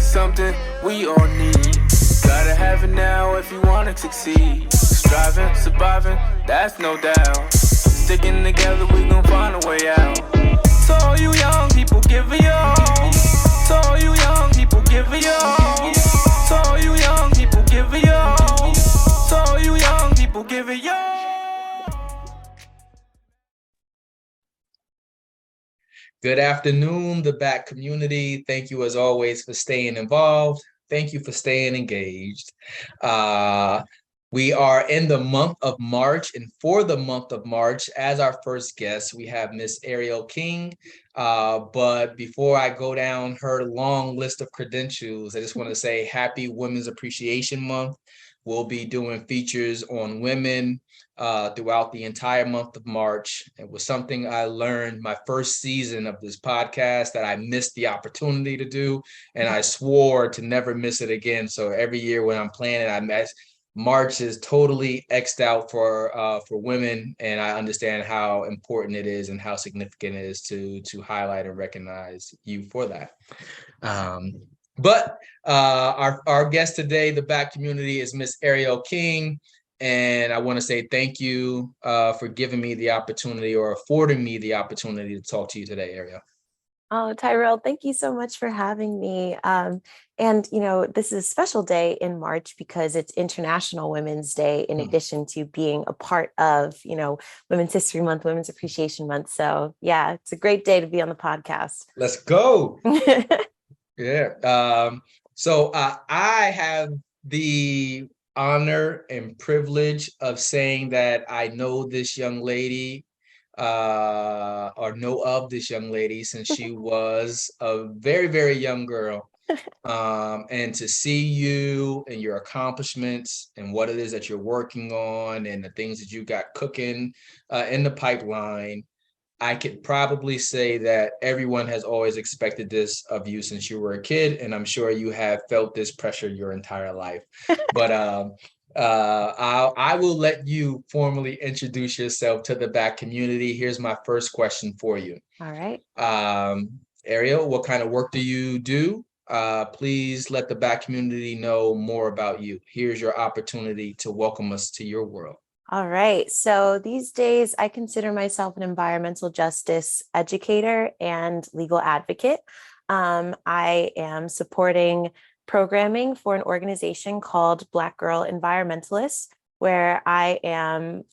something we all need. Gotta have it now if you wanna succeed. Striving, surviving, that's no doubt. Sticking together, we gon' find a way out. To all you young people, give it your all. To all you young people, give it your all. To all you young people, give it your all. To all you young people, give it your all. Good afternoon, the BAC community. Thank you as always for staying involved. Thank you for staying engaged. We are in the month of March, and for the month of March, as our first guest, we have Miss Arielle King. But before I go down her long list of credentials, I just want to say Happy Women's Appreciation Month. We'll be doing features on women throughout the entire month of March. It was something I learned my first season of this podcast that I missed the opportunity to do, and I swore to never miss it again. So every year when I'm planning, March is totally X'd out for women, and I understand how important it is and how significant it is to highlight and recognize you for that. But our guest today, the BAC community, is Miss Arielle King. And I want to say thank you for giving me the opportunity or affording me the opportunity to talk to you today, Arielle. Oh, Tyrell, thank you so much for having me. And, this is a special day in March because it's International Women's Day, in addition to being a part of, Women's History Month, Women's Appreciation Month. So, yeah, it's a great day to be on the podcast. Let's go. Yeah. So I have the honor and privilege of saying that I know this young lady or know of this young lady since she was a very, very young girl. And to see you and your accomplishments and what it is that you're working on and the things that you got cooking in the pipeline, I could probably say that everyone has always expected this of you since you were a kid, and I'm sure you have felt this pressure your entire life. But I will let you formally introduce yourself to the BAC community. Here's my first question for you. All right. Arielle, what kind of work do you do? Please let the BAC community know more about you. Here's your opportunity to welcome us to your world. All right. So these days, I consider myself an environmental justice educator and legal advocate. I am supporting programming for an organization called Black Girl Environmentalists, where I am,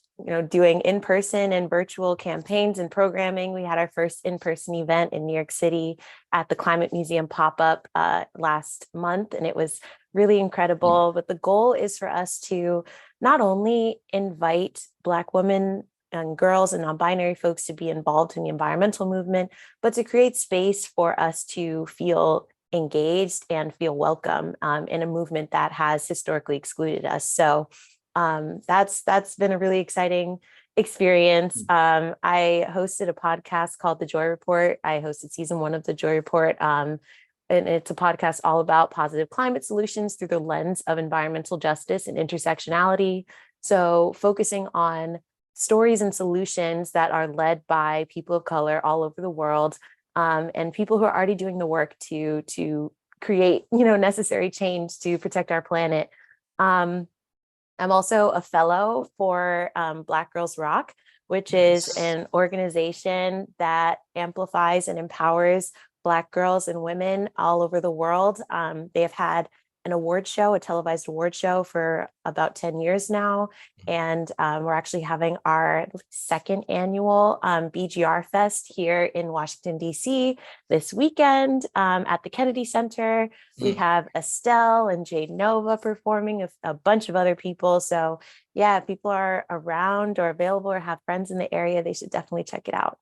doing in-person and virtual campaigns and programming. We had our first in-person event in New York City at the Climate Museum pop-up last month, and it was really incredible. But the goal is for us to not only invite Black women and girls and non-binary folks to be involved in the environmental movement, but to create space for us to feel engaged and feel welcome in a movement that has historically excluded us. So that's been a really exciting experience. I hosted a podcast called The Joy Report. I hosted season 1 of The Joy Report. And it's a podcast all about positive climate solutions through the lens of environmental justice and intersectionality. So focusing on stories and solutions that are led by people of color all over the world, and people who are already doing the work to create, necessary change to protect our planet. I'm also a fellow for Black Girls Rock, which is an organization that amplifies and empowers Black girls and women all over the world. They have had an award show, a televised award show for about 10 years now. And we're actually having our second annual BGR Fest here in Washington, D.C. this weekend at the Kennedy Center. We have Estelle and Jade Nova performing, a bunch of other people. So yeah, if people are around or available or have friends in the area, they should definitely check it out.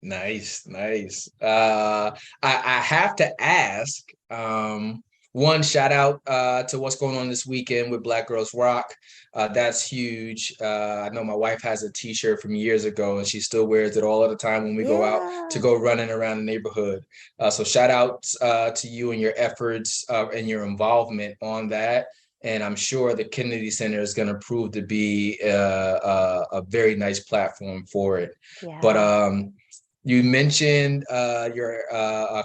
Nice. I have to ask, one, shout out to what's going on this weekend with Black Girls Rock. That's huge. I know my wife has a t-shirt from years ago and she still wears it all of the time when we go out to go running around the neighborhood. So shout out to you and your efforts and your involvement on that. And I'm sure the Kennedy Center is going to prove to be a very nice platform for it. Yeah. But You mentioned your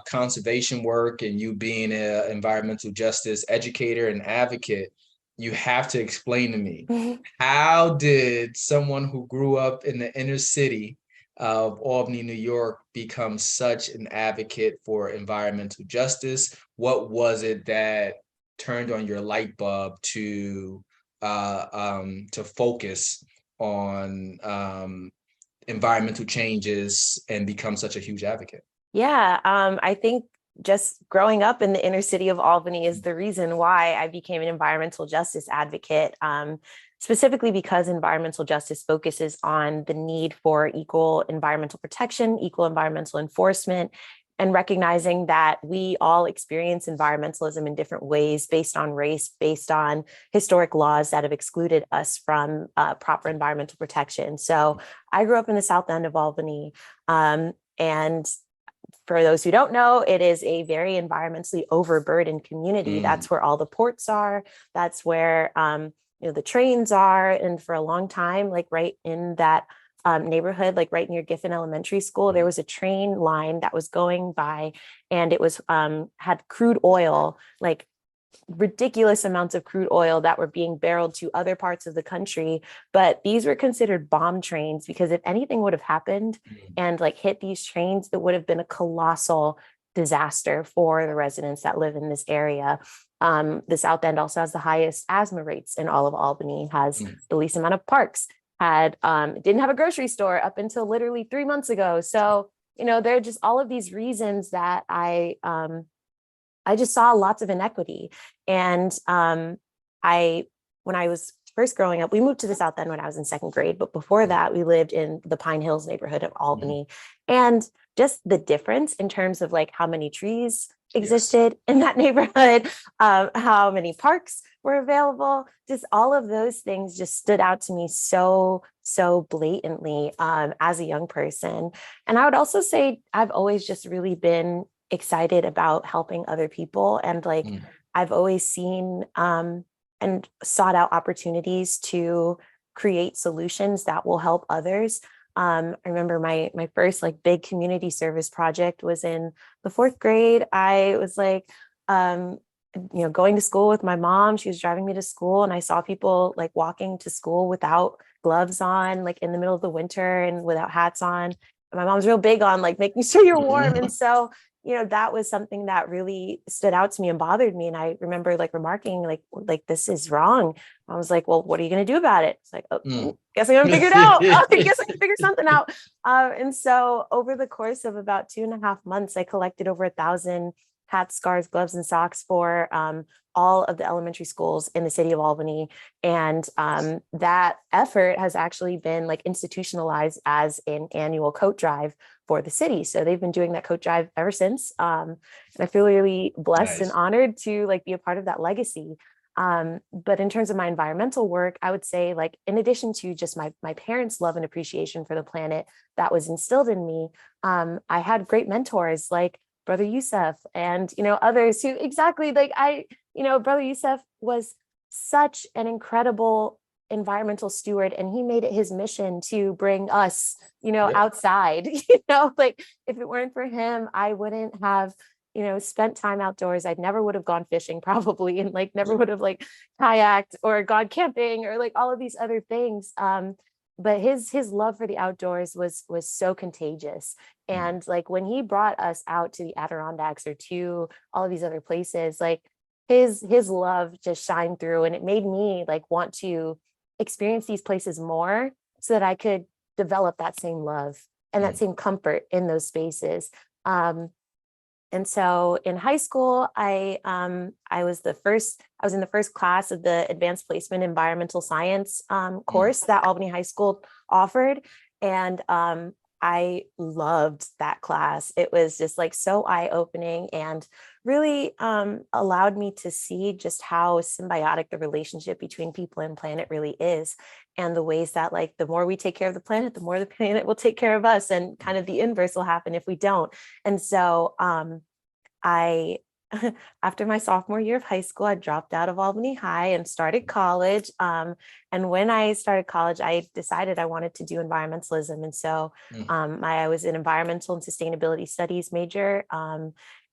conservation work and you being an environmental justice educator and advocate. You have to explain to me, how did someone who grew up in the inner city of Albany, New York, become such an advocate for environmental justice? What was it that turned on your light bulb to focus on environmental changes and become such a huge advocate? Yeah, I think just growing up in the inner city of Albany is the reason why I became an environmental justice advocate, specifically because environmental justice focuses on the need for equal environmental protection, equal environmental enforcement, and recognizing that we all experience environmentalism in different ways based on race, based on historic laws that have excluded us from proper environmental protection. So I grew up in the South End of Albany, and for those who don't know, it is a very environmentally overburdened community. That's where all the ports are. That's where the trains are. And for a long time, like right in that neighborhood, like right near Giffen Elementary School, there was a train line that was going by, and it was had crude oil, like ridiculous amounts of crude oil that were being barreled to other parts of the country. But these were considered bomb trains, because if anything would have happened and like hit these trains, it would have been a colossal disaster for the residents that live in this area. The South End also has the highest asthma rates in all of Albany, has the least amount of parks, didn't have a grocery store up until literally 3 months ago. So, there are just all of these reasons that I just saw lots of inequity. And when I was first growing up, we moved to the South End when I was in second grade. But before that, we lived in the Pine Hills neighborhood of Albany. And just the difference in terms of like how many trees existed in that neighborhood, how many parks were available, just all of those things just stood out to me so blatantly as a young person. And I would also say I've always just really been excited about helping other people. And like, I've always seen and sought out opportunities to create solutions that will help others. I remember my first like big community service project was in the fourth grade. I was like, going to school with my mom. She was driving me to school, and I saw people like walking to school without gloves on, like in the middle of the winter and without hats on. And my mom's real big on like making sure you're warm. And so that was something that really stood out to me and bothered me. And I remember like remarking like this is wrong. I was like, well, what are you going to do about it? It's like, oh, guess I'm going to figure it out. I guess I can figure something out. And so over the course of about 2.5 months, I collected over 1,000 hats, scarves, gloves, and socks for all of the elementary schools in the city of Albany. And that effort has actually been like institutionalized as an annual coat drive for the city. So they've been doing that coat drive ever since. And I feel really blessed and honored to like be a part of that legacy. But in terms of my environmental work, I would say like, in addition to just my parents' love and appreciation for the planet that was instilled in me, I had great mentors like Brother Youssef and, others who exactly like Brother Youssef was such an incredible environmental steward, and he made it his mission to bring us, outside, like if it weren't for him, I wouldn't have, spent time outdoors. I never would have gone fishing probably, and like never would have like kayaked or gone camping or like all of these other things. But his love for the outdoors was so contagious. And like when he brought us out to the Adirondacks or to all of these other places, like his love just shined through, and it made me like want to experience these places more so that I could develop that same love and that same comfort in those spaces. And so in high school, I was in the first class of the advanced placement environmental science course that Albany High School offered. And I loved that class. It was just like so eye-opening and really allowed me to see just how symbiotic the relationship between people and planet really is, and the ways that like the more we take care of the planet, the more the planet will take care of us, and kind of the inverse will happen if we don't. And so I after my sophomore year of high school, I dropped out of Albany High and started college. And when I started college, I decided I wanted to do environmentalism. And so I was an environmental and sustainability studies major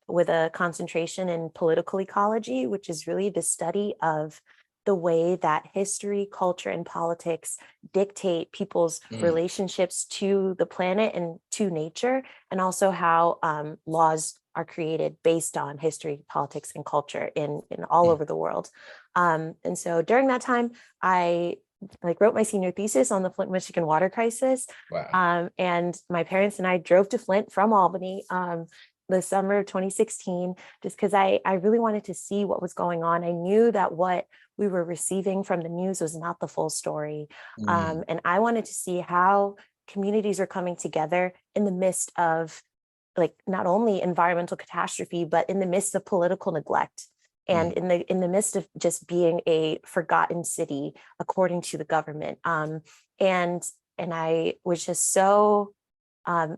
with a concentration in political ecology, which is really the study of the way that history, culture, and politics dictate people's relationships to the planet and to nature, and also how laws are created based on history, politics, and culture in all over the world. And so during that time, I wrote my senior thesis on the Flint, Michigan water crisis. Wow. And my parents and I drove to Flint from Albany the summer of 2016, just because I really wanted to see what was going on. I knew that what we were receiving from the news was not the full story. And I wanted to see how communities are coming together in the midst of not only environmental catastrophe, but in the midst of political neglect and in the midst of just being a forgotten city, according to the government. And I was just so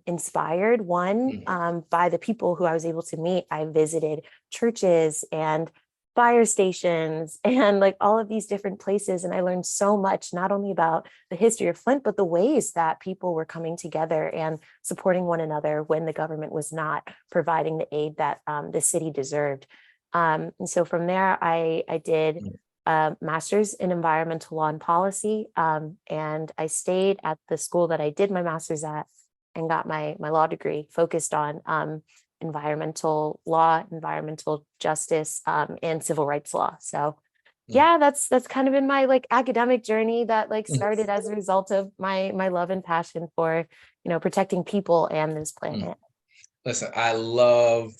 inspired, by the people who I was able to meet. I visited churches and fire stations and all of these different places. And I learned so much, not only about the history of Flint, but the ways that people were coming together and supporting one another when the government was not providing the aid that the city deserved. And so from there, I did a master's in environmental law and policy. And I stayed at the school that I did my master's at and got my law degree focused on environmental law, environmental justice, and civil rights law. So yeah, that's kind of been my academic journey that started as a result of my love and passion for, protecting people and this planet. Listen, I love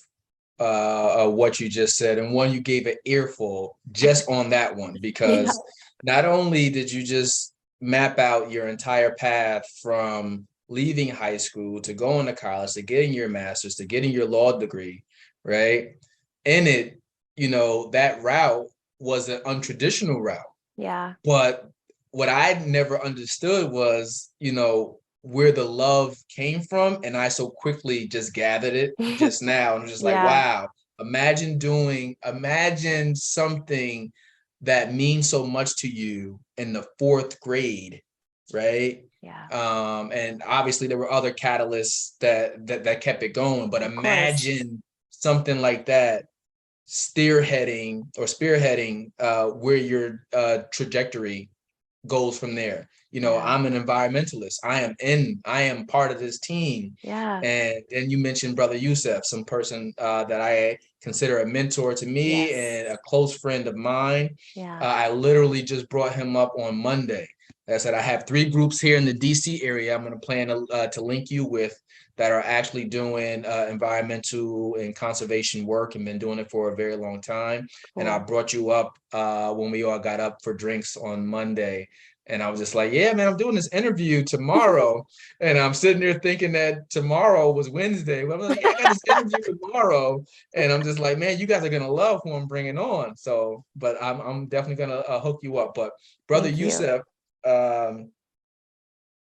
what you just said, and one, you gave an earful just on that one, because not only did you just map out your entire path from leaving high school to going to college to getting your master's to getting your law degree, right? In it, that route was an untraditional route. Yeah. But what I never understood was, where the love came from. And I so quickly just gathered it just now. And I'm just wow, imagine something that means so much to you in the 4th grade, right? Yeah. And obviously there were other catalysts that kept it going, but imagine something like that spearheading where your trajectory goes from there. I'm an environmentalist. I am part of this team. Yeah. And then you mentioned Brother Youssef, some person that I consider a mentor to me and a close friend of mine. I literally just brought him up on Monday. Like I said, I have 3 groups here in the DC area. I'm going to plan to link you with that are actually doing environmental and conservation work and been doing it for a very long time. Cool. And I brought you up when we all got up for drinks on Monday. And I was just like, yeah, man, I'm doing this interview tomorrow. And I'm sitting there thinking that tomorrow was Wednesday. But I'm like, yeah, I got this interview tomorrow. And I'm just like, man, you guys are going to love who I'm bringing on. So, but I'm definitely going to hook you up. But Brother Youssef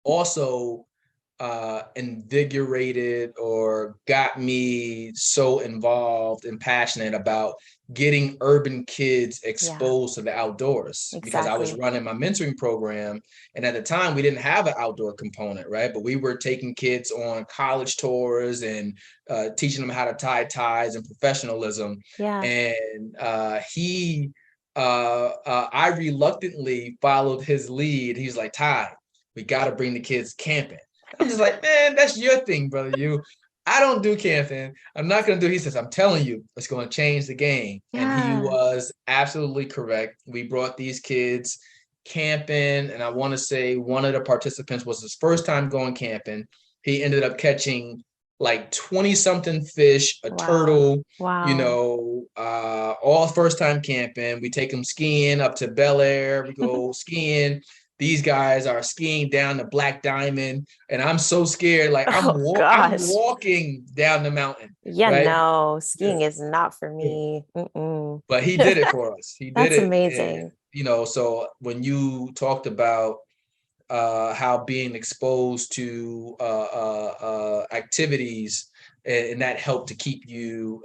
also invigorated or got me so involved and passionate about getting urban kids exposed to the outdoors, because I was running my mentoring program. And at the time we didn't have an outdoor component, right? But we were taking kids on college tours and teaching them how to tie ties and professionalism. And I reluctantly followed his lead. He's like, Ty, we got to bring the kids camping. I'm just like, man, that's your thing, brother. I don't do camping. I'm not going to do. He says, I'm telling you, it's going to change the game. And he was absolutely correct. We brought these kids camping. And I want to say one of the participants was his first time going camping. He ended up catching 20 something fish, a turtle, all first time camping. We take them skiing up to Bel Air. We go skiing. These guys are skiing down the Black Diamond, and I'm so scared. I'm walking down the mountain. Yeah, no, skiing is not for me. But he did it for us. He did it. That's amazing. And, so when you talked about how being exposed to activities and that helped to keep you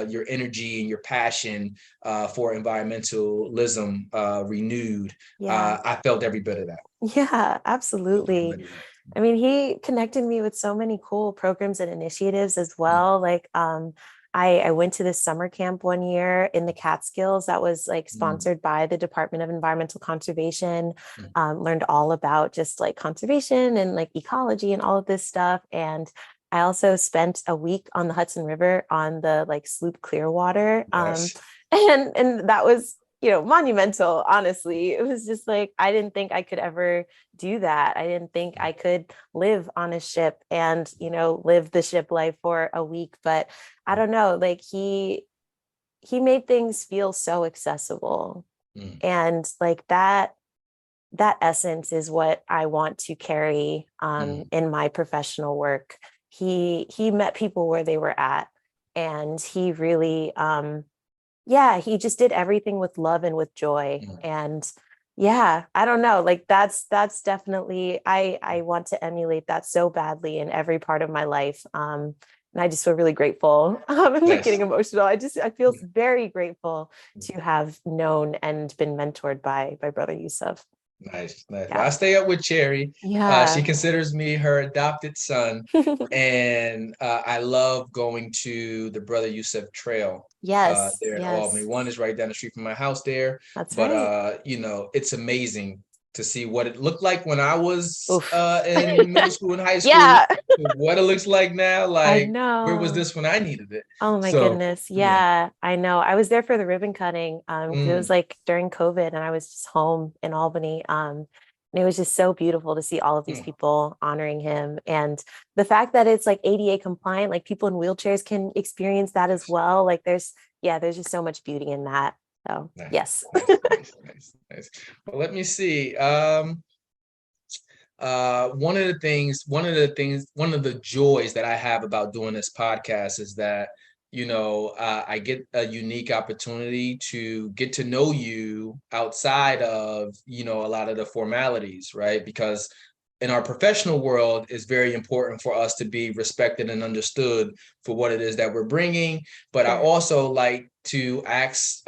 your energy and your passion for environmentalism renewed. Yeah. I felt every bit of that. Yeah, absolutely. I mean, he connected me with so many cool programs and initiatives as well. Like, I went to this summer camp one year in the Catskills that was like sponsored by the Department of Environmental Conservation. Learned all about just like conservation and like ecology and all of this stuff. And I also spent a week on the Hudson River on the like sloop Clearwater. Yes. And that was, you know, monumental, honestly. It was just like, I didn't think I could ever do that. I didn't think I could live on a ship and, you know, live the ship life for a week. But I don't know, like he made things feel so accessible. And like that essence is what I want to carry in my professional work. He met people where they were at, and he really yeah, he just did everything with love and with joy. And yeah, I don't know, like that's definitely, I want to emulate that so badly in every part of my life. And I just feel really grateful. I'm like getting emotional. I feel very grateful to have known and been mentored by Brother Yusuf. Nice. Well, Yeah. I stay up with Cherry. Yeah. She considers me her adopted son, and I love going to the Brother Yusuf Trail. Yes. There in Albany. One is right down the street from my house there. That's but right. you know, it's amazing to see what it looked like when I was Oof. in middle school and high school. Yeah. What it looks like now. I Like, where was know. this when I needed it? Oh my So goodness. Yeah, I know. I was there for the ribbon cutting. 'Cause it was mm, like during COVID and I was just home in Albany. And it was just so beautiful to see all of these mm, people honoring him. And the fact that it's like ADA compliant, like people in wheelchairs can experience that as well. Like there's just so much beauty in that. So nice, yes. nice. Well, let me see. One of the joys that I have about doing this podcast is that, you know, I get a unique opportunity to get to know you outside of, you know, a lot of the formalities, right? Because in our professional world, it's very important for us to be respected and understood for what it is that we're bringing. But I also like to ask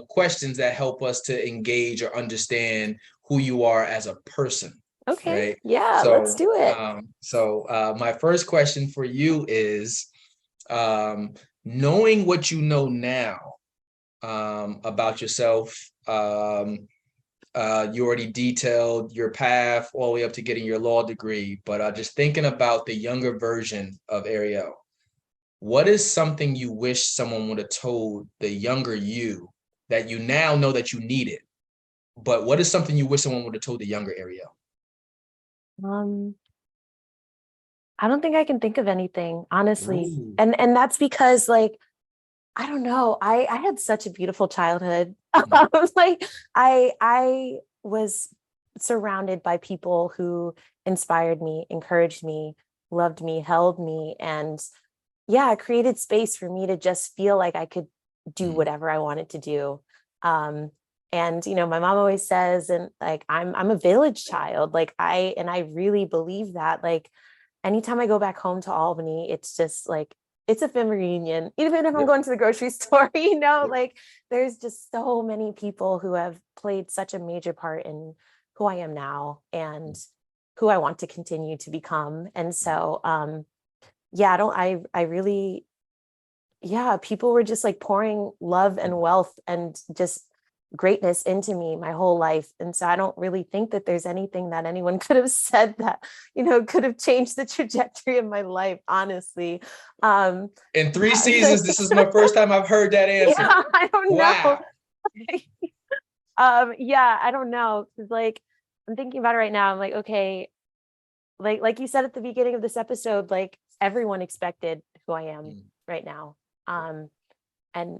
questions that help us to engage or understand who you are as a person, Okay. right? Yeah, let's So, do it. my first question for you is, knowing what you know now about yourself. You already detailed your path all the way up to getting your law degree, but just thinking about the younger version of Arielle, what is something you wish someone would have told the younger you that you now know that you needed? But what is something you wish someone would have told the younger Arielle? I don't think I can think of anything, honestly. Ooh. And that's because like I don't know. I had such a beautiful childhood. Like I was surrounded by people who inspired me, encouraged me, loved me, held me, and yeah, created space for me to just feel like I could do whatever I wanted to do. And you know, my mom always says, and like I'm a village child. Like I really believe that. Like anytime I go back home to Albany, it's just like it's a family reunion. Even if I'm going to the grocery store, you know, like there's just so many people who have played such a major part in who I am now and who I want to continue to become. And so yeah, I really, yeah, people were just like pouring love and wealth and just greatness into me my whole life. And so I don't really think that there's anything that anyone could have said that, you know, could have changed the trajectory of my life, honestly. In 3 seasons, this is my first time I've heard that answer. Yeah, I don't know. Wow. Yeah, I don't know. Cause like I'm thinking about it right now. I'm like, okay, like you said at the beginning of this episode, like everyone expected who I am right now. And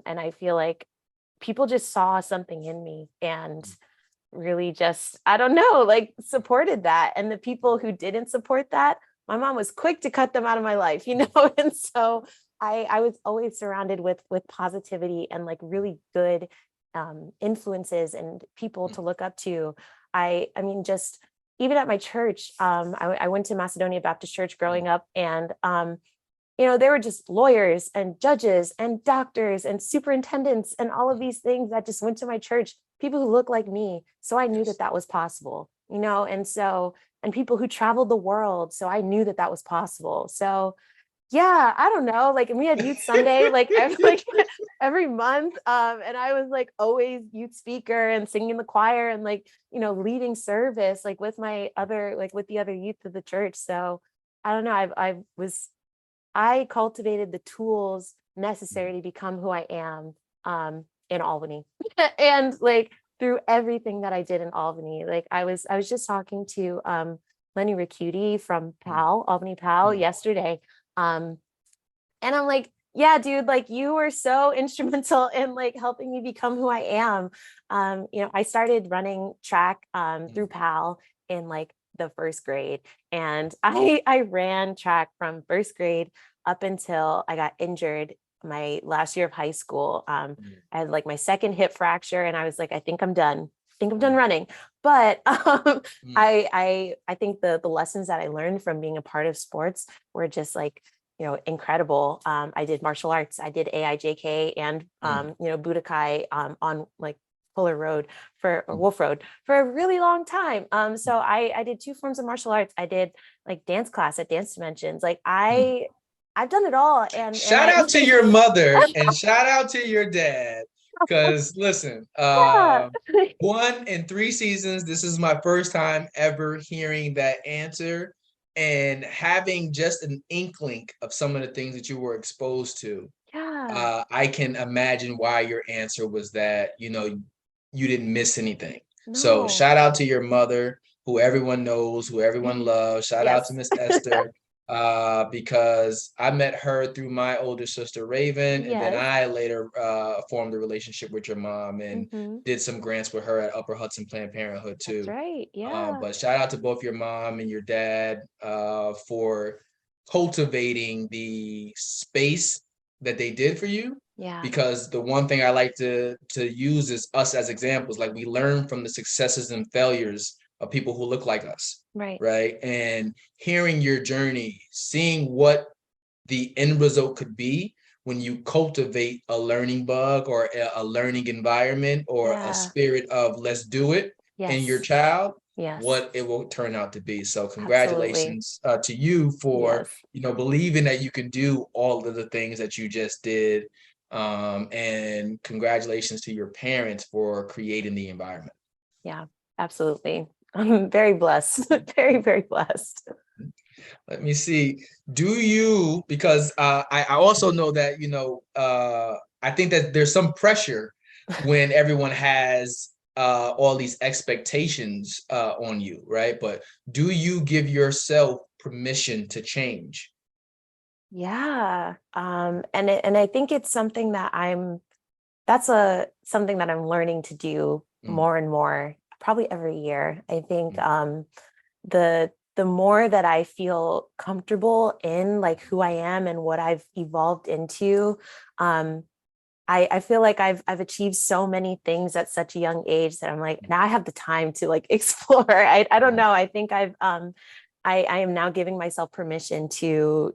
I feel like people just saw something in me and really just, I don't know, like supported that. And the people who didn't support that, my mom was quick to cut them out of my life, you know? And so I was always surrounded with positivity and like really good influences and people to look up to. I mean, just even at my church, I went to Macedonia Baptist Church growing up, and there were just lawyers and judges and doctors and superintendents and all of these things that just went to my church, people who look like me. So I knew Yes. that that was possible, and people who traveled the world. So I knew that that was possible. So yeah, I don't know. Like, and we had youth Sunday, like every month. And I was like always youth speaker and singing in the choir and leading service, like with with the other youth of the church. So I don't know. I cultivated the tools necessary to become who I am in Albany. And through everything that I did in Albany, I was just talking to Lenny Ricciuti from Albany PAL yesterday. And I'm like, yeah, dude, you were so instrumental in helping me become who I am. I started running track through PAL in the first grade. And I ran track from first grade up until I got injured my last year of high school. I had my second hip fracture, and I was like, I think I'm done. I think I'm done running. But I think the lessons that I learned from being a part of sports were just incredible. I did martial arts. I did AIJK and Budokai on Fuller Road or Wolf Road for a really long time. So I did 2 forms of martial arts. I did dance class at Dance Dimensions. I've done it all. And shout out to your mother and shout out to your dad. Because listen, 1 in 3 seasons, this is my first time ever hearing that answer. And having just an inkling of some of the things that you were exposed to, I can imagine why your answer was that, you didn't miss anything. No. So shout out to your mother, who everyone knows, who everyone loves. Shout out to Miss Esther, because I met her through my older sister, Raven. And then I later formed a relationship with your mom and did some grants with her at Upper Hudson Planned Parenthood too. That's right. Yeah. But shout out to both your mom and your dad for cultivating the space that they did for you. Yeah. Because the one thing I like to use is us as examples. We learn from the successes and failures of people who look like us. Right. And hearing your journey, seeing what the end result could be when you cultivate a learning bug or a learning environment or a spirit of let's do it in your child, what it will turn out to be. So congratulations to you for, believing that you can do all of the things that you just did. And congratulations to your parents for creating the environment. Yeah, absolutely. I'm very blessed, very, very blessed. Let me see. Do you, because I also know that, I think that there's some pressure when everyone has all these expectations on you, right? But do you give yourself permission to change? Yeah. And I think it's something that something that I'm learning to do more and more, probably every year. I think the more that I feel comfortable in who I am and what I've evolved into, I feel like I've achieved so many things at such a young age that I'm now I have the time to explore. I don't know. I think I am now giving myself permission to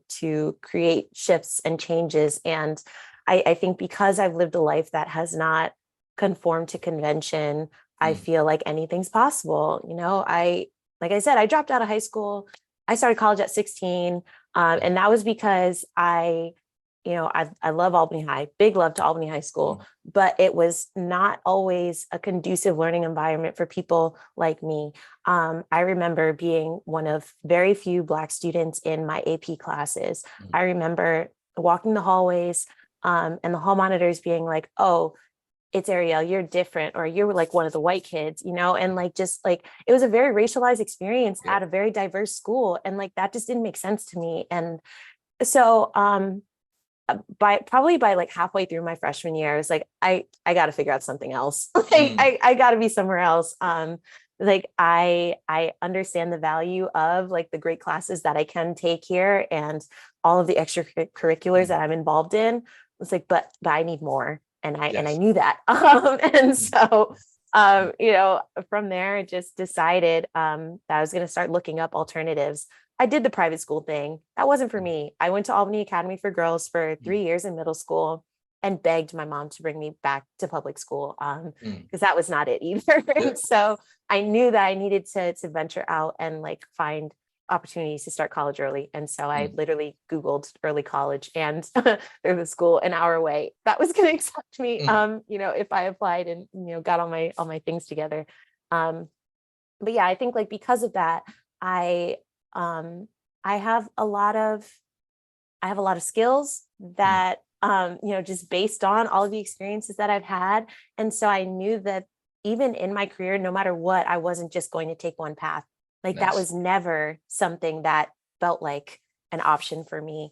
create shifts and changes. And I think because I've lived a life that has not conformed to convention, I feel like anything's possible. Like I said, I dropped out of high school. I started college at 16. And that was because I love Albany High, big love to Albany High School, but it was not always a conducive learning environment for people like me. I remember being one of very few Black students in my AP classes. I remember walking the hallways and the hall monitors being like, oh, it's Arielle, you're different, or you're one of the white kids, and it was a very racialized experience at a very diverse school. And that just didn't make sense to me. And so by halfway through my freshman year, I was like, I got to figure out something else. I got to be somewhere else. I understand the value of the great classes that I can take here and all of the extracurriculars that I'm involved in. It's but I need more. And I knew that. And so, from there, I just decided that I was going to start looking up alternatives. I did the private school thing. That wasn't for me. I went to Albany Academy for Girls for 3 years in middle school and begged my mom to bring me back to public school because that was not it either. And so I knew that I needed to venture out and like find opportunities to start college early. And so I literally Googled early college, and there's a school an hour away that was going to accept me, if I applied and, got all my things together. But yeah, I think like because of that, I have a lot of skills that, just based on all of the experiences that I've had. And so I knew that even in my career, no matter what, I wasn't just going to take one path. Like that was never something that felt like an option for me,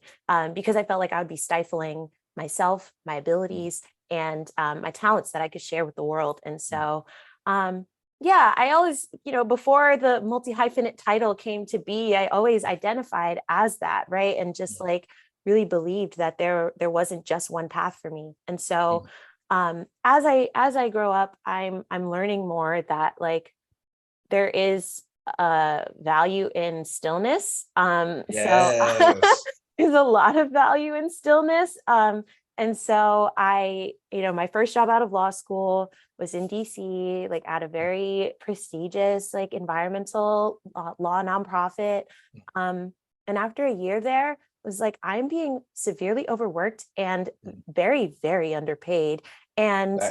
because I felt like I would be stifling myself, my abilities, and my talents that I could share with the world. And so, I always, before the multi-hyphenate title came to be, I always identified as that, right? And just like really believed that there wasn't just one path for me. And so as I grow up, I'm learning more that like there is value in stillness. So there's a lot of value in stillness. And so my first job out of law school was in DC, like at a very prestigious, like environmental law nonprofit. And after a year there, was like, I'm being severely overworked and very, very underpaid. And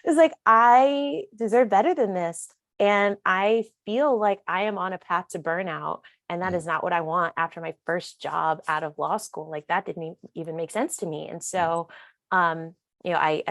it's like, I deserve better than this. And I feel like I am on a path to burnout. And that is not what I want after my first job out of law school. Like that didn't even make sense to me. And so, I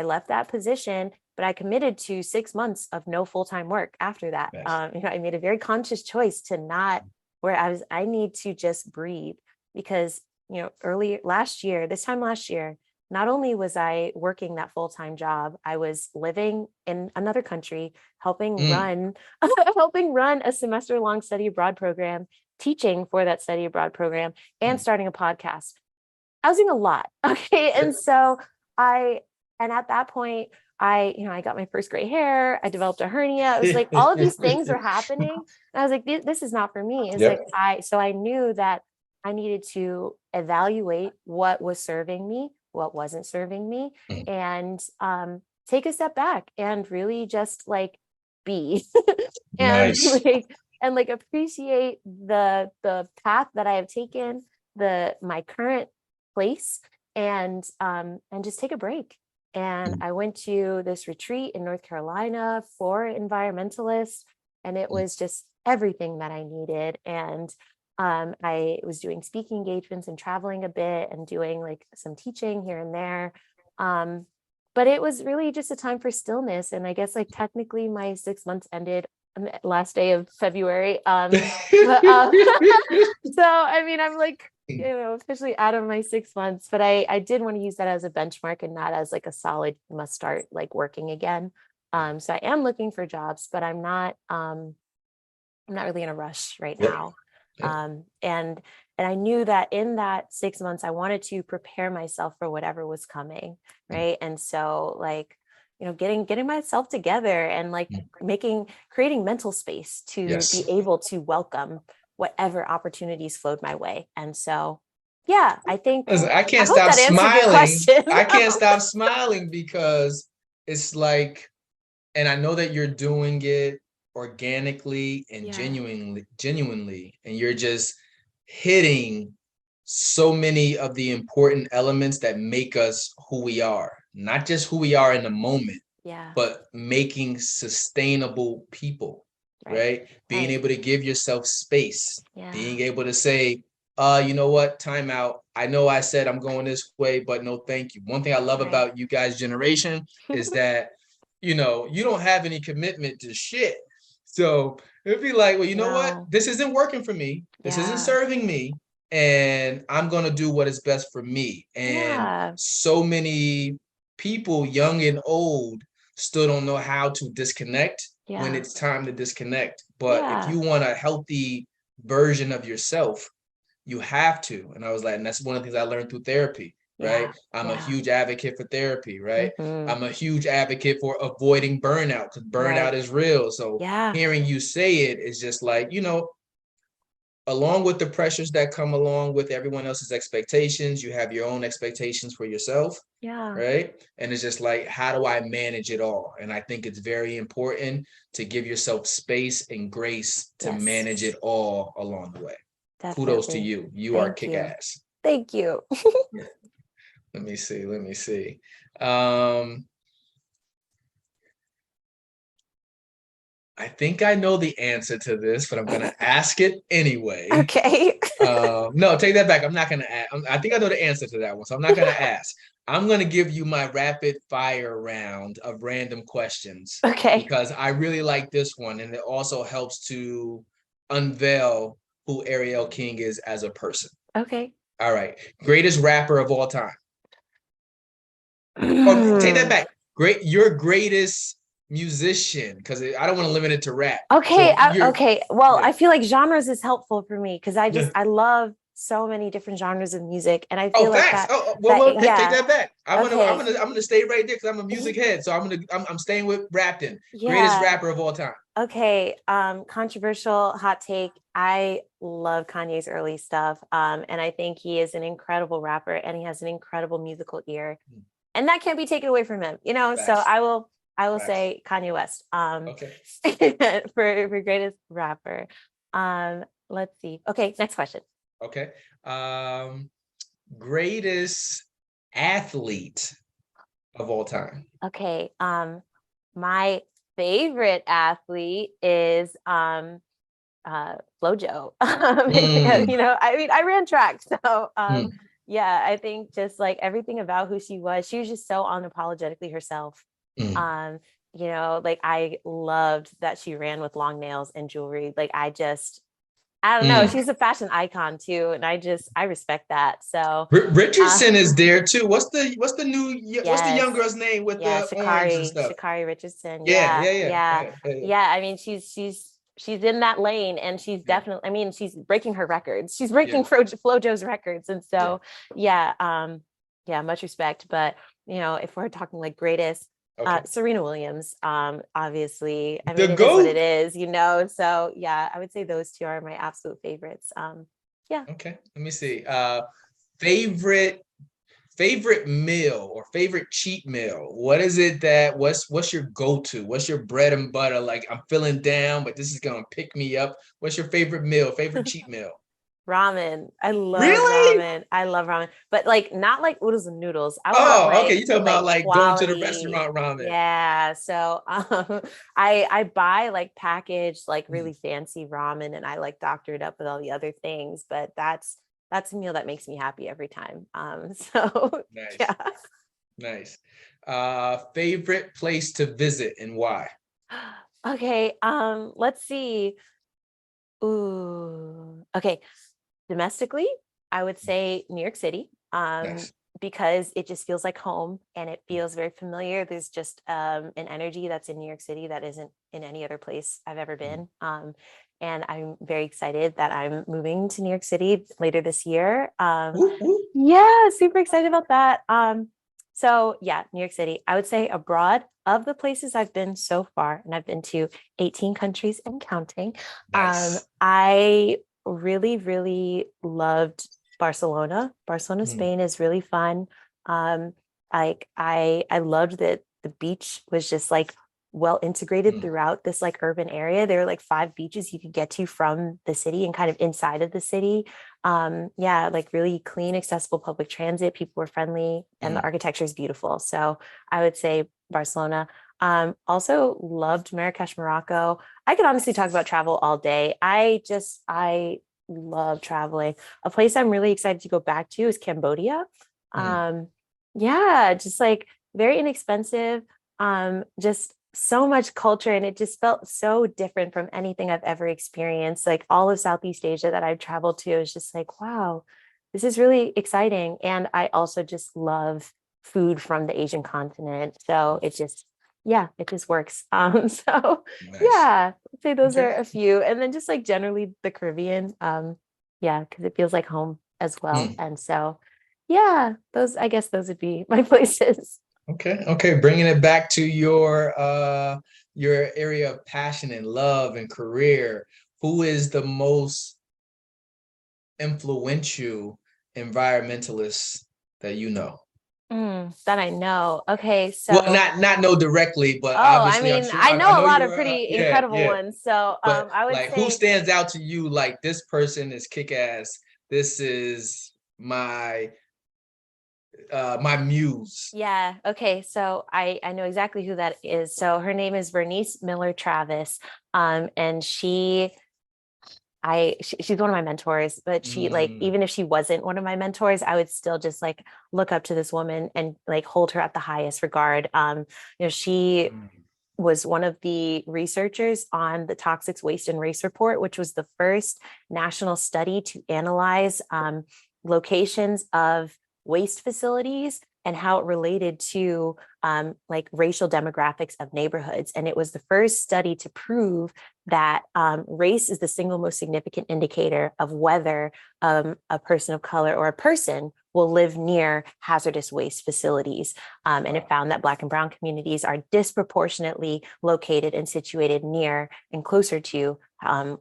left that position, but I committed to 6 months of no full-time work after that. I made a very conscious choice to not, where I need to just breathe, because, this time last year, not only was I working that full-time job, I was living in another country, helping run a semester-long study abroad program, teaching for that study abroad program, and starting a podcast. I was doing a lot. Okay. And so at that point, I got my first gray hair, I developed a hernia. It was like all of these things were happening. And I was like, this is not for me. It's like, I knew that I needed to evaluate what was serving me, what wasn't serving me, and take a step back and really just like be and like appreciate the path that I have taken, my current place, and just take a break. And I went to this retreat in North Carolina for environmentalists, and it was just everything that I needed. And I was doing speaking engagements and traveling a bit and doing like some teaching here and there. But it was really just a time for stillness. And I guess like technically my 6 months ended on the last day of February. So I mean, I'm like, officially out of my 6 months, but I did want to use that as a benchmark and not as like a solid must start like working again. So I am looking for jobs, but I'm not really in a rush right now. And I knew that in that 6 months, I wanted to prepare myself for whatever was coming. Right. And so like, getting myself together and like creating mental space to be able to welcome whatever opportunities flowed my way. And so, I think I can't stop smiling. I can't stop smiling because it's like, and I know that you're doing it organically and genuinely, and you're just hitting so many of the important elements that make us who we are, not just who we are in the moment, but making sustainable people, right? Being able to give yourself space, being able to say, you know what, time out. I know I said I'm going this way, but no, thank you. One thing I love about you guys' generation is that, you don't have any commitment to shit. So it'd be like, well, you know what? This isn't working for me. This isn't serving me. And I'm going to do what is best for me. And so many people, young and old, still don't know how to disconnect when it's time to disconnect. But if you want a healthy version of yourself, you have to. And I was like, and that's one of the things I learned through therapy. Right. I'm a huge advocate for therapy. Right. I'm a huge advocate for avoiding burnout, because burnout is real. So hearing you say it is just like, along with the pressures that come along with everyone else's expectations, you have your own expectations for yourself. Yeah. Right. And it's just like, how do I manage it all? And I think it's very important to give yourself space and grace to manage it all along the way. Definitely. Kudos to you. You are kick ass. Thank you. Let me see. I think I know the answer to this, but I'm going to ask it anyway. Okay. No, take that back. I'm not going to ask. I think I know the answer to that one, so I'm not going to ask. I'm going to give you my rapid fire round of random questions. Okay. Because I really like this one, and it also helps to unveil who Arielle King is as a person. Okay. All right. Greatest rapper of all time. Oh, take that back. Your greatest musician, because I don't want to limit it to rap. Okay. So okay. Well, I feel like genres is helpful for me because I love so many different genres of music, and I feel like facts. that. Take that back. I'm Okay. gonna stay right there because I'm a music head. So I'm staying with rapping. Yeah. Greatest rapper of all time. Okay. Controversial hot take. I love Kanye's early stuff. And I think he is an incredible rapper and he has an incredible musical ear. And that can't be taken away from him, you know. Facts. So I will say Kanye West. Okay. for greatest rapper. Let's see. Okay, next question. Okay. Greatest athlete of all time. Okay. My favorite athlete is Flojo. You know, I mean, I ran track, so yeah, I think just like everything about who she was just so unapologetically herself. You know, like I loved that she ran with long nails and jewelry. Like I don't know. She's a fashion icon too, and I respect that. So Richardson is there too. What's the young girl's name with the orange and stuff? Sha'Carri Richardson. Yeah. I mean, she's in that lane, and she's definitely. I mean, she's breaking her records. She's breaking Flojo's records, and so much respect. But you know, if we're talking like greatest. Serena Williams, obviously. I mean, it is what it is, you know. So yeah, I would say those two are my absolute favorites. Yeah. Okay, let me see. Favorite meal or favorite cheat meal. What is it what's your go-to? What's your bread and butter? Like I'm feeling down, but this is gonna pick me up. What's your favorite meal? Favorite cheat meal? Ramen. I love ramen. I love ramen, but like not like oodles and noodles. Okay. You talking about like quality, going to the restaurant ramen? Yeah. So I buy like packaged like really fancy ramen, and I like doctor it up with all the other things. But that's a meal that makes me happy every time. So nice. Yeah. Nice. Favorite place to visit and why? Okay. Let's see. Ooh. Okay. Domestically, I would say New York City, Nice. because it just feels like home and it feels very familiar. There's just an energy that's in New York City that isn't in any other place I've ever been. And I'm very excited that I'm moving to New York City later this year. Yeah, super excited about that. So yeah, New York City. I would say abroad, of the places I've been so far, and I've been to 18 countries and counting. Nice. I really, really loved Barcelona. Spain is really fun. Like I loved that the beach was just like well integrated throughout this like urban area. There were like 5 beaches you could get to from the city and kind of inside of the city. Like really clean, accessible public transit. People were friendly, and the architecture is beautiful. So I would say Barcelona. Also loved Marrakesh, Morocco. I could honestly talk about travel all day. I love traveling. A place I'm really excited to go back to is Cambodia. Just like very inexpensive. Just so much culture, and it just felt so different from anything I've ever experienced. Like all of Southeast Asia that I've traveled to is just like, wow, this is really exciting. And I also just love food from the Asian continent. So it just works. Nice. I'd say those are a few. And then just like generally the Caribbean, because it feels like home as well. And so, I guess those would be my places. Okay. Bringing it back to your area of passion and love and career. Who is the most influential environmentalists that you know? That I know. Okay, Well, so not know directly, but I obviously, I'm mean, sure I I know a know lot of you're. pretty Yeah, incredible yeah. ones. So But I would like, who say, stands out to you? Like, this person is kick ass. This is my muse. yeah, okay. So I know exactly who that is. So her name is Bernice Miller Travis. And she's one of my mentors, but she, like, Mm, even if she wasn't one of my mentors, I would still just like look up to this woman and like hold her at the highest regard. She mm. was one of the researchers on the Toxic Waste and Race Report, which was the first national study to analyze locations of waste facilities and how it related to like racial demographics of neighborhoods. And it was the first study to prove that race is the single most significant indicator of whether a person of color or a person will live near hazardous waste facilities. And it found that Black and Brown communities are disproportionately located and situated near and closer to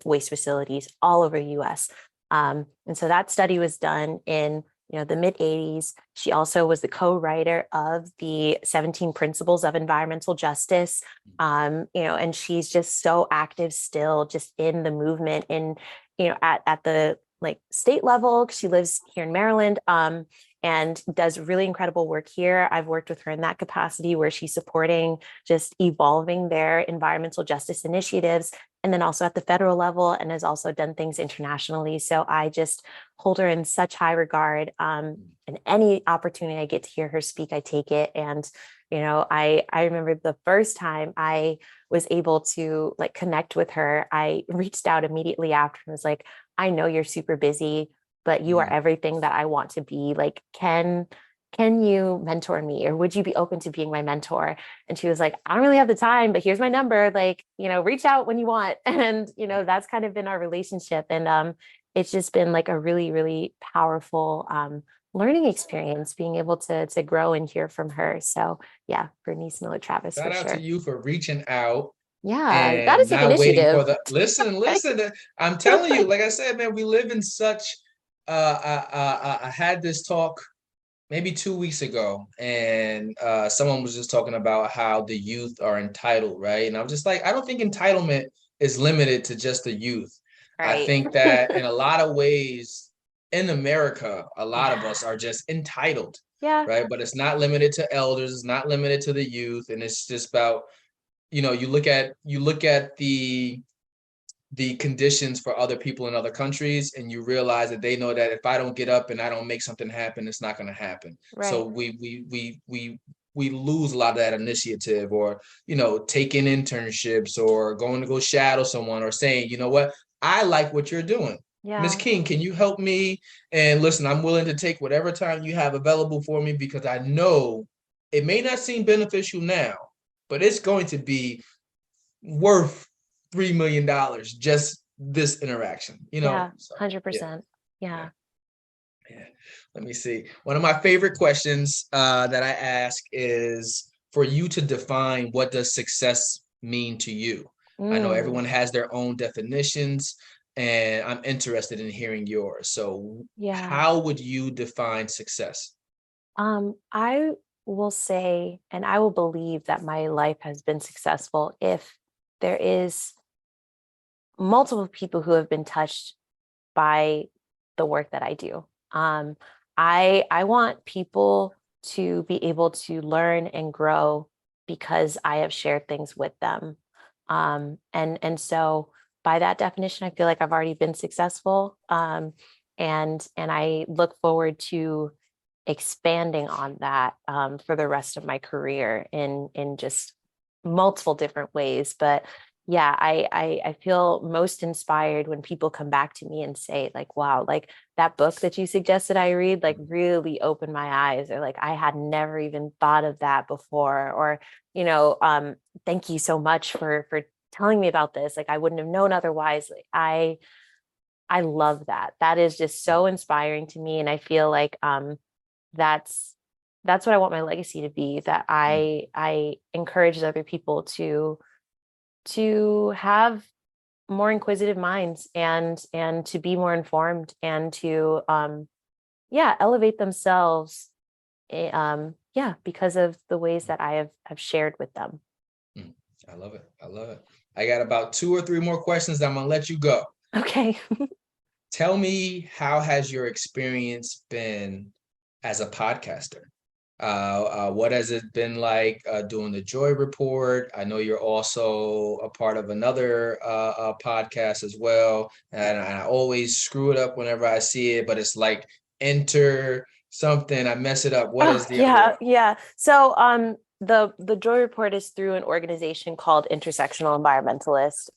waste facilities all over US. And so that study was done in the mid 80s. She also was the co-writer of the 17 Principles of Environmental Justice. And she's just so active still, just in the movement, at the like state level. She lives here in Maryland, and does really incredible work here. I've worked with her in that capacity where she's supporting just evolving their environmental justice initiatives, and then also at the federal level, and has also done things internationally. So I just hold her in such high regard. And any opportunity I get to hear her speak, I take it. And I remember the first time I was able to like connect with her, I reached out immediately after and was like, I know you're super busy, but you are everything that I want to be. Like, can you mentor me, or would you be open to being my mentor? And she was like, I don't really have the time, but here's my number. Like, reach out when you want. And, that's kind of been our relationship. And it's just been like a really, really powerful learning experience, being able to grow and hear from her. So yeah, Bernice Miller Travis for Shout out to sure. you for reaching out Yeah, gotta and take not waiting for initiative. the listen. I'm telling you, like I said, man, we live in such I had this talk maybe 2 weeks ago, and someone was just talking about how the youth are entitled, right? And I was just like, I don't think entitlement is limited to just the youth. I Right. think that in a lot of ways in America, a lot of Yeah. us are just entitled, Yeah. right? But it's not limited to elders, it's not limited to the youth, and it's just about, you look at the conditions for other people in other countries, and you realize that they know that if I don't get up and I don't make something happen, it's not going to happen. So Right. we lose a lot of that initiative, or taking internships, or going to go shadow someone, or saying, you know what, I like what you're doing, Miss Yeah. King, can you help me? And listen, I'm willing to take whatever time you have available for me, because I know it may not seem beneficial now, but it's going to be worth $3 million just this interaction, Yeah. So yeah, 100%. yeah, Yeah. yeah. Let me see. One of my favorite questions that I ask is for you to define, what does success mean to you? I know Mm, everyone has their own definitions, and I'm interested in hearing yours. So yeah. how would you define success? I will say, and I will believe that my life has been successful if there is multiple people who have been touched by the work that I do. I want people to be able to learn and grow because I have shared things with them. And so by that definition, I feel like I've already been successful. And I look forward to expanding on that for the rest of my career in just multiple different ways. But yeah, I feel most inspired when people come back to me and say, like, wow, like that book that you suggested I read, like really opened my eyes, or like I had never even thought of that before, or thank you so much for telling me about this, like I wouldn't have known otherwise. Like I love that. That is just so inspiring to me, and I feel like that's what I want my legacy to be, that I encourage other people to have more inquisitive minds and to be more informed and to elevate themselves because of the ways that I have shared with them. I love it. I love it. I got about 2 or 3 more questions. I'm gonna let you go. Okay. Tell me, how has your experience been as a podcaster? What has it been like doing the Joy Report? I know you're also a part of another podcast as well, and I always screw it up whenever I see it, but it's like enter something, I mess it up. What is the other one? Yeah. So the Joy Report is through an organization called Intersectional Environmentalist.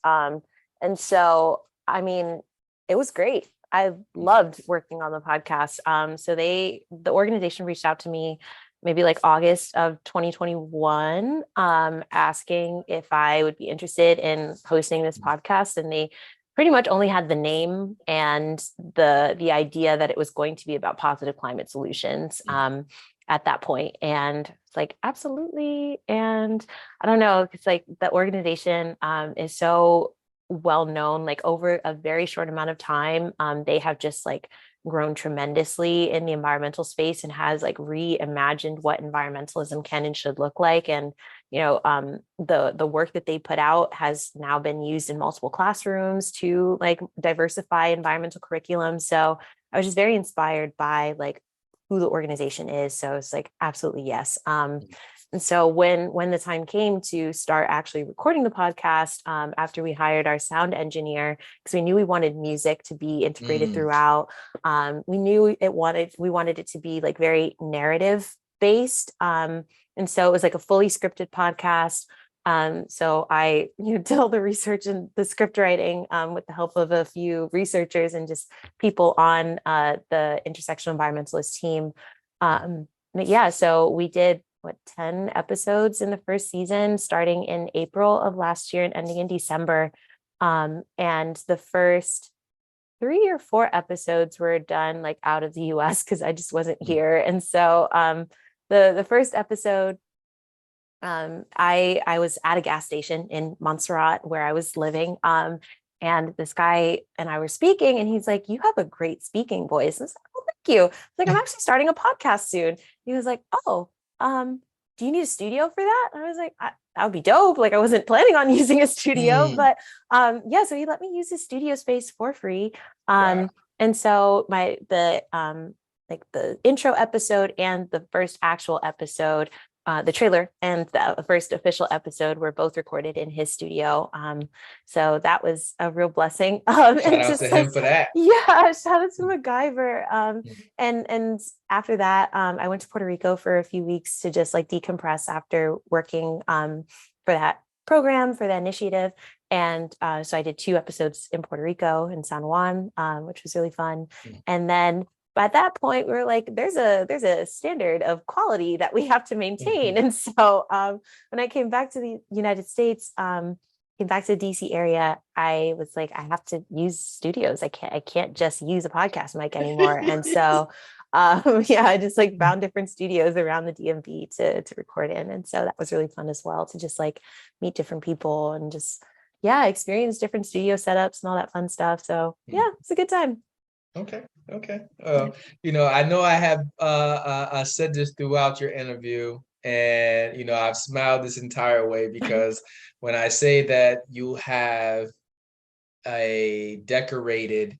And so I mean, it was great. I loved working on the podcast. So the organization reached out to me maybe like August of 2021, asking if I would be interested in hosting this podcast. And they pretty much only had the name and the idea that it was going to be about positive climate solutions at that point. And it's like, absolutely. And I don't know, it's like the organization is so well known, like over a very short amount of time. They have just like grown tremendously in the environmental space and has like reimagined what environmentalism can and should look like. And the work that they put out has now been used in multiple classrooms to like diversify environmental curriculum. So I was just very inspired by like who the organization is. So it's like, absolutely yes. And so when the time came to start actually recording the podcast, after we hired our sound engineer, because we knew we wanted music to be integrated throughout, we knew we wanted it to be like very narrative based. And so it was like a fully scripted podcast. So I did all the research and the script writing with the help of a few researchers and just people on the Intersectional Environmentalist team. So we did 10 episodes in the first season, starting in April of last year and ending in December. And the first 3 or 4 episodes were done like out of the US because I just wasn't here. And so the first episode, I was at a gas station in Montserrat where I was living. And this guy and I were speaking, and he's like, "You have a great speaking voice." And I was like, "Oh, thank you." I was like, "I'm actually starting a podcast soon." He was like, "Oh, do you need a studio for that?" And I was like, "That would be dope." Like I wasn't planning on using a studio, but so he let me use his studio space for free. Wow. And so the intro episode and the first actual episode, the trailer and the first official episode were both recorded in his studio. So that was a real blessing. Shout out to him for that. Yeah, shout out to MacGyver. And after that, I went to Puerto Rico for a few weeks to just like decompress after working for that program, for that initiative. And so I did 2 episodes in Puerto Rico in San Juan, which was really fun. And then at that point, we were like, there's a standard of quality that we have to maintain. And so when I came back to the United States, came back to the DC area, I was like, I have to use studios. I can't just use a podcast mic anymore. And so I just like found different studios around the DMV to record in. And so that was really fun as well, to just like meet different people and just experience different studio setups and all that fun stuff. So it's a good time. Okay. I know I have I said this throughout your interview, and I've smiled this entire way because when I say that you have a decorated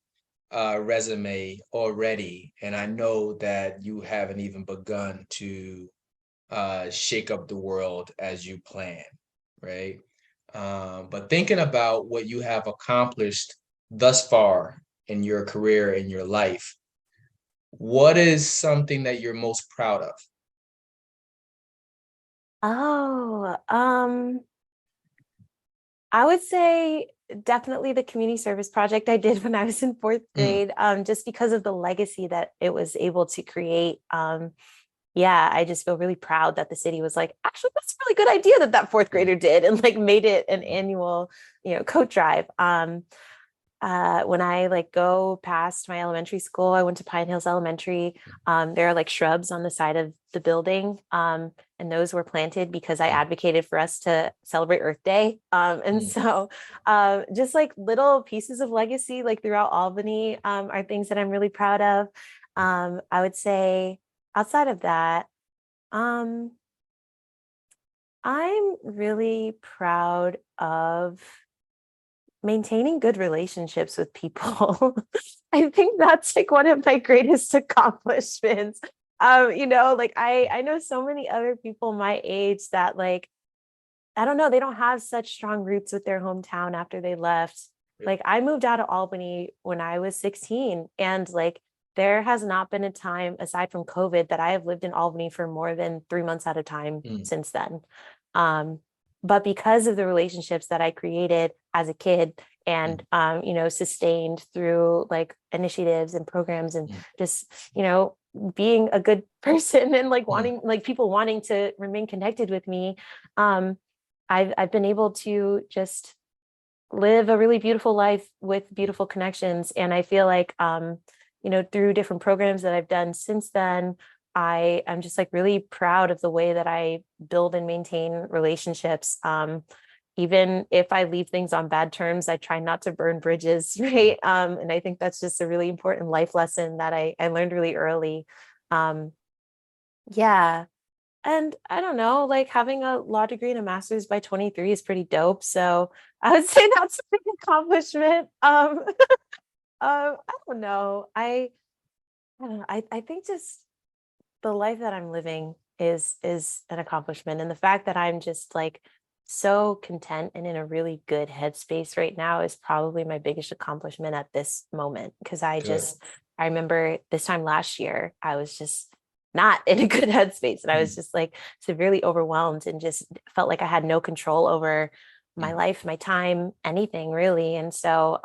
resume already, and I know that you haven't even begun to shake up the world as you plan, right? But thinking about what you have accomplished thus far in your career, in your life, what is something that you're most proud of? I would say definitely the community service project I did when I was in 4th grade, just because of the legacy that it was able to create. I just feel really proud that the city was like, actually, that's a really good idea that 4th grader did, and like made it an annual, coat drive. when I like go past my elementary school, I went to Pine Hills Elementary. There are like shrubs on the side of the building. And those were planted because I advocated for us to celebrate Earth Day. And so just like little pieces of legacy, like throughout Albany, are things that I'm really proud of. I would say outside of that, um, I'm really proud of maintaining good relationships with people. I think that's like one of my greatest accomplishments. Like I know so many other people my age that like, I don't know, they don't have such strong roots with their hometown after they left. Like I moved out of Albany when I was 16, and like there has not been a time aside from COVID that I have lived in Albany for more than 3 months at a time since then. Um, but because of the relationships that I created as a kid and sustained through like initiatives and programs and just, being a good person and like wanting like people wanting to remain connected with me, I've been able to just live a really beautiful life with beautiful connections. And I feel like through different programs that I've done since then, I'm just like really proud of the way that I build and maintain relationships. Even if I leave things on bad terms, I try not to burn bridges, right? And I think that's just a really important life lesson that I learned really early. Um, yeah. And I don't know, like having a law degree and a master's by 23 is pretty dope. So I would say that's a big accomplishment. I don't know. I don't know. I think just the life that I'm living is an accomplishment. And the fact that I'm just like so content and in a really good headspace right now is probably my biggest accomplishment at this moment. Because Good. I remember this time last year, I was just not in a good headspace. And I was just like severely overwhelmed and just felt like I had no control over my life, my time, anything really. And so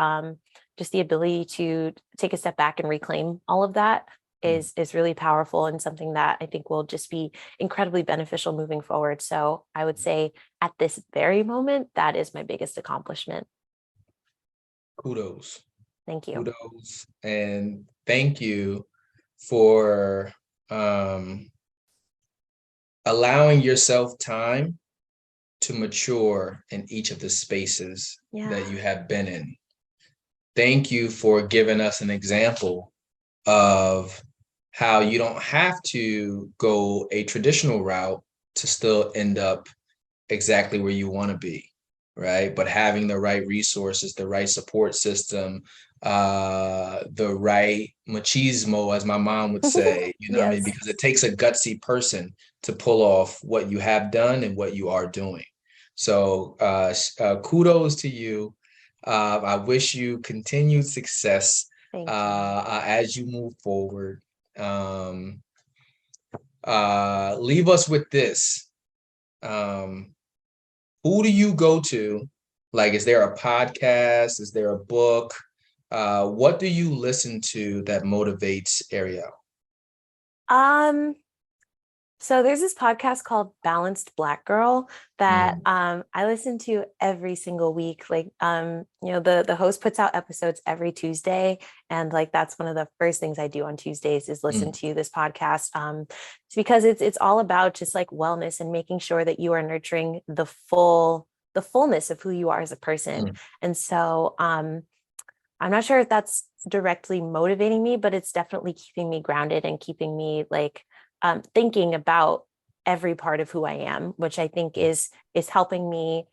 just the ability to take a step back and reclaim all of that is really powerful and something that I think will just be incredibly beneficial moving forward. So I would say at this very moment, that is my biggest accomplishment. Kudos. Thank you. Kudos. And thank you for allowing yourself time to mature in each of the spaces that you have been in. Thank you for giving us an example of how you don't have to go a traditional route to still end up exactly where you want to be, right? But having the right resources, the right support system, the right machismo, as my mom would say, what I mean? Because it takes a gutsy person to pull off what you have done and what you are doing. So kudos to you. I wish you continued success as you move forward. Leave us with this. Who do you go to? Like, is there a podcast? Is there a book? What do you listen to that motivates Arielle? So there's this podcast called Balanced Black Girl that I listen to every single week. Like the host puts out episodes every Tuesday, and like that's one of the first things I do on Tuesdays is listen to this podcast. It's because it's all about just like wellness and making sure that you are nurturing the fullness of who you are as a person. And so I'm not sure if that's directly motivating me, but it's definitely keeping me grounded and keeping me like thinking about every part of who I am, which I think is helping me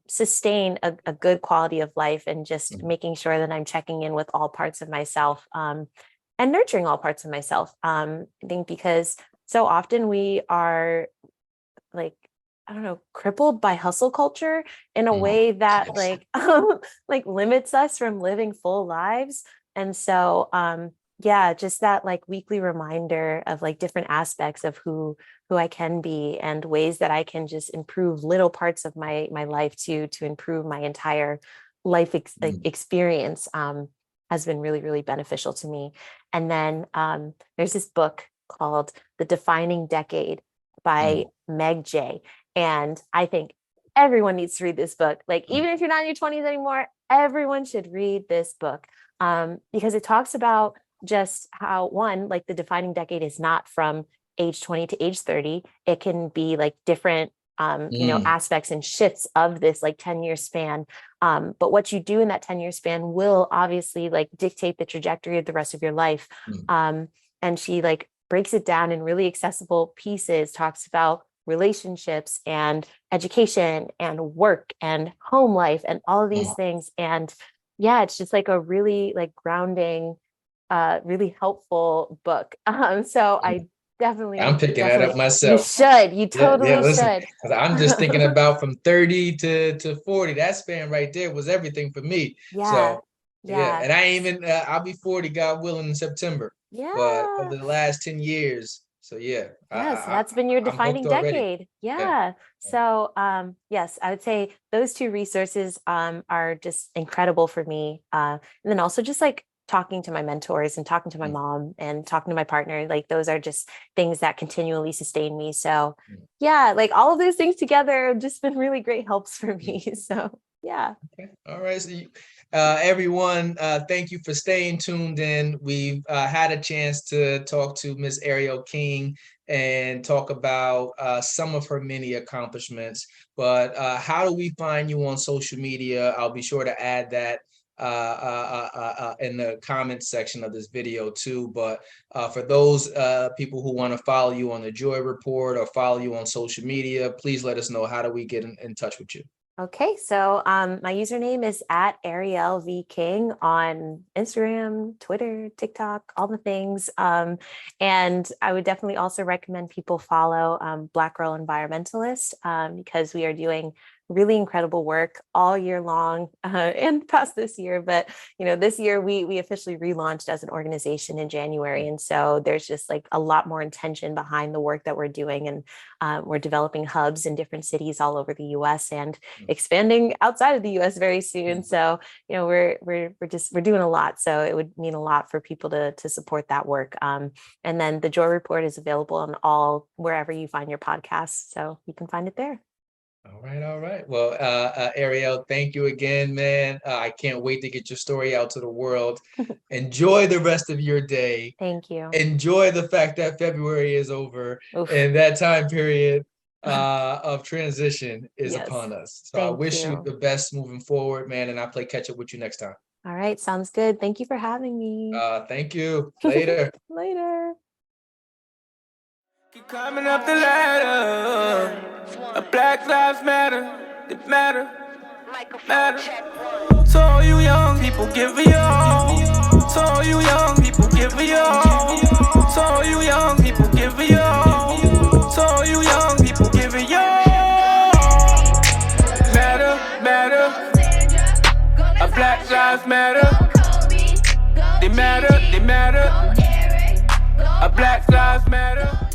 sustain a good quality of life and just making sure that I'm checking in with all parts of myself and nurturing all parts of myself. I think because so often we are like, I don't know, crippled by hustle culture in a way that like limits us from living full lives. And so just that like weekly reminder of like different aspects of who I can be and ways that I can just improve little parts of my life to improve my entire life experience has been really, really beneficial to me. And then there's this book called The Defining Decade by Meg J. And I think everyone needs to read this book. Like, even if you're not in your 20s anymore, everyone should read this book, because it talks about just how, one, like the defining decade is not from age 20 to age 30. It can be like different aspects and shifts of this like 10-year span. But what you do in that 10-year span will obviously like dictate the trajectory of the rest of your life. And she like breaks it down in really accessible pieces, talks about relationships and education and work and home life and all of these things. And yeah, it's just like a really like grounding, really helpful book. So I I'm picking that up myself. You should. You totally listen, should. 'cause I'm just thinking about from 30 to 40. That span right there was everything for me. So and I ain't even I'll be 40, God willing, in September. But over the last 10 years. So so that's been your defining decade. So yes, I would say those two resources are just incredible for me. And then also just like talking to my mentors and talking to my mom and talking to my partner, like those are just things that continually sustain me. So yeah, like all of those things together have just been really great helps for me. So yeah. Okay. All right. So everyone, thank you for staying tuned in. We've had a chance to talk to Miss Arielle King and talk about some of her many accomplishments. But how do we find you on social media? I'll be sure to add that in the comments section of this video too. But for those people who want to follow you on the Joy Report or follow you on social media, please let us know, how do we get in touch with you? Okay, so my username is at Arielle V King on Instagram, Twitter, TikTok, all the things. And I would definitely also recommend people follow Black Girl Environmentalist, because we are doing really incredible work all year long, and past this year. But this year we officially relaunched as an organization in January, and so there's just like a lot more intention behind the work that we're doing, and we're developing hubs in different cities all over the U.S. and expanding outside of the U.S. very soon. So we're doing a lot. So it would mean a lot for people to support that work. And then the Joy Report is available on wherever you find your podcasts, so you can find it there. All right. Well, Arielle, thank you again, man. I can't wait to get your story out to the world. Enjoy the rest of your day. Thank you. Enjoy the fact that February is over. And that time period of transition is upon us. So I wish you the best moving forward, man. And I'll play catch up with you next time. All right. Sounds good. Thank you for having me. Thank you. Later. Later. Keep climbing up the ladder. Black lives matter. They matter. So all you young people, give it all. So all you young people, give it all. So all you young people, give it all. So all you young people, give it all. Matter. Black lives matter. They matter. Black lives matter.